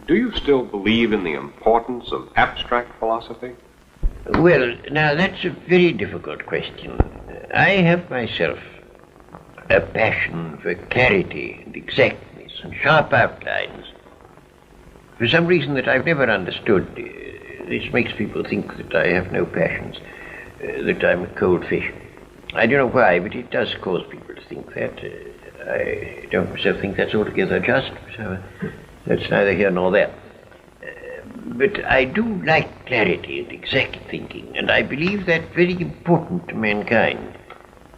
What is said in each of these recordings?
Do you still believe in the importance of abstract philosophy? Well, now that's a very difficult question. I have myself a passion for clarity and exactness and sharp outlines. For some reason that I've never understood, this makes people think that I have no passions, that I'm a cold fish. I don't know why, but it does cause people to think that. I don't myself think that's altogether just, so that's neither here nor there. But I do like clarity and exact thinking, and I believe that very important to mankind,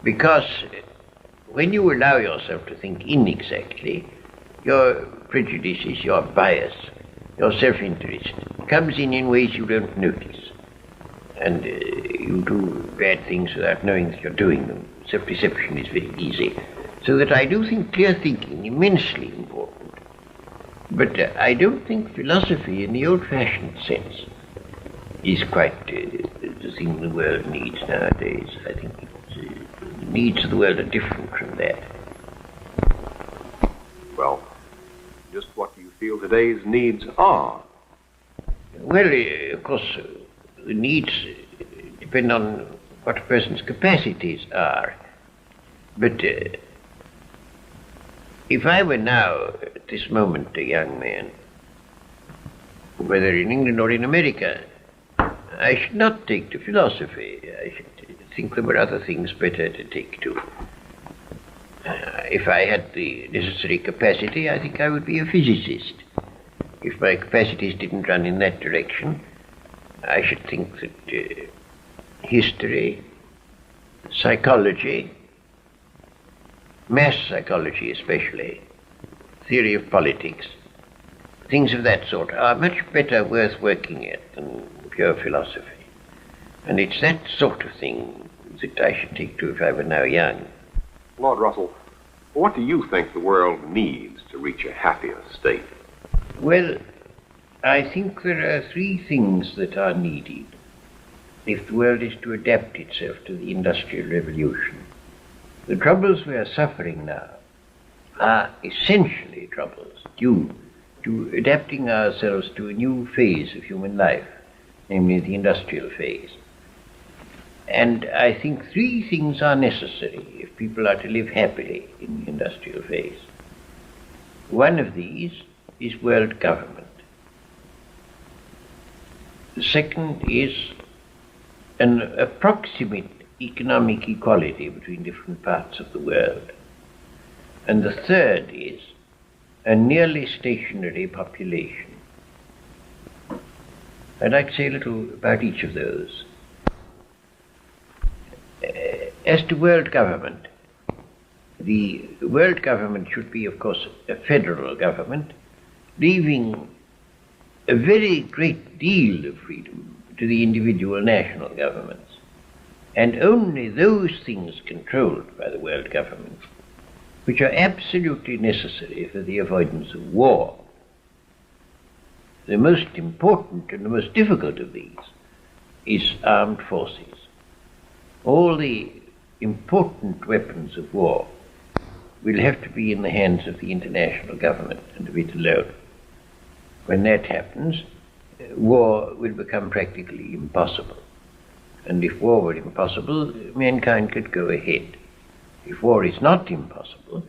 because when you allow yourself to think inexactly, your prejudices, your bias, your self-interest comes in ways you don't notice. And you do bad things without knowing that you're doing them. Self-deception is very easy. So that I do think clear thinking immensely important. But I don't think philosophy in the old-fashioned sense is quite the thing the world needs nowadays. I think the needs of the world are different from that. Well, just what do you feel today's needs are? Well, of course, the needs depend on what a person's capacities are. But if I were now, at this moment, a young man, whether in England or in America, I should not take to philosophy. I should think there were other things better to take to. If I had the necessary capacity, I think I would be a physicist. If my capacities didn't run in that direction, I should think that history, psychology, mass psychology especially, theory of politics, things of that sort are much better worth working at than pure philosophy. And it's that sort of thing that I should take to if I were now young. Lord Russell, what do you think the world needs to reach a happier state? Well, I think there are three things that are needed if the world is to adapt itself to the Industrial Revolution. The troubles we are suffering now are essentially troubles due to adapting ourselves to a new phase of human life, namely the industrial phase. And I think three things are necessary if people are to live happily in the industrial phase. One of these is world government. The second is an approximate economic equality between different parts of the world. And the third is a nearly stationary population. I'd like to say a little about each of those. As to world government, the world government should be, of course, a federal government, leaving a very great deal of freedom to the individual national governments, and only those things controlled by the world government which are absolutely necessary for the avoidance of war. The most important and the most difficult of these is armed forces. All the important weapons of war will have to be in the hands of the international government and of it alone. When that happens, war will become practically impossible. And if war were impossible, mankind could go ahead. If war is not impossible,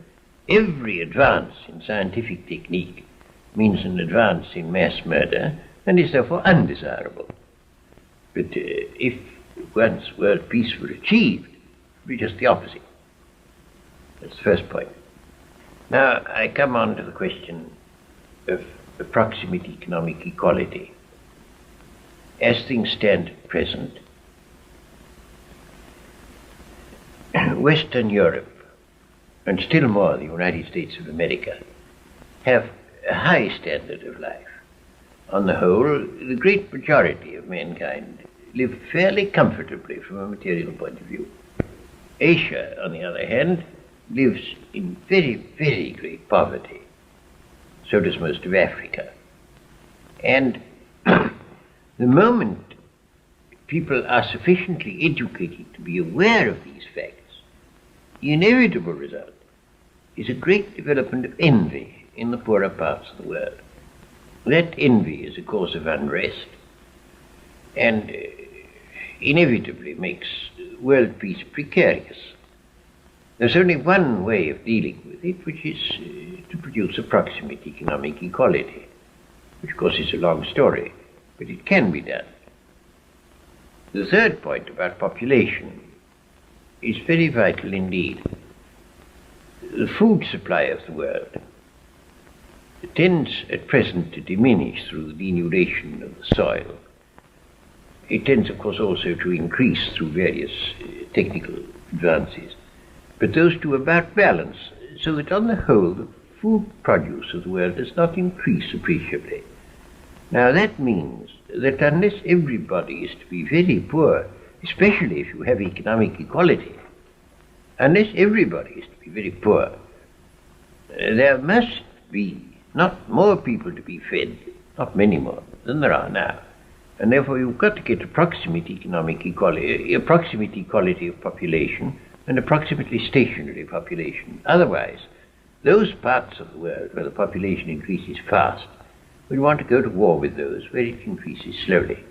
every advance in scientific technique means an advance in mass murder and is therefore undesirable. But if once world peace were achieved, it would be just the opposite. That's the first point. Now I come on to the question of approximate economic equality. As things stand at present, Western Europe, and still more the United States of America, have a high standard of life. On the whole, the great majority of mankind live fairly comfortably from a material point of view. Asia, on the other hand, lives in very, very great poverty. So does most of Africa. And the moment people are sufficiently educated to be aware of these facts, the inevitable result is a great development of envy in the poorer parts of the world. That envy is a cause of unrest and inevitably makes world peace precarious. There's only one way of dealing with it, which is to produce approximate economic equality, which of course is a long story, but it can be done. The third point about population is very vital indeed. The food supply of the world tends at present to diminish through the denudation of the soil. It tends, of course, also to increase through various technical advances. But those two about balance, so that on the whole the food produce of the world does not increase appreciably. Now that means that unless everybody is to be very poor, especially if you have economic equality, unless everybody is to be very poor, there must be not more people to be fed, not many more than there are now. And therefore you've got to get approximate economic equality, approximate equality of population, and approximately stationary population. Otherwise, those parts of the world where the population increases fast, we want to go to war with those where it increases slowly.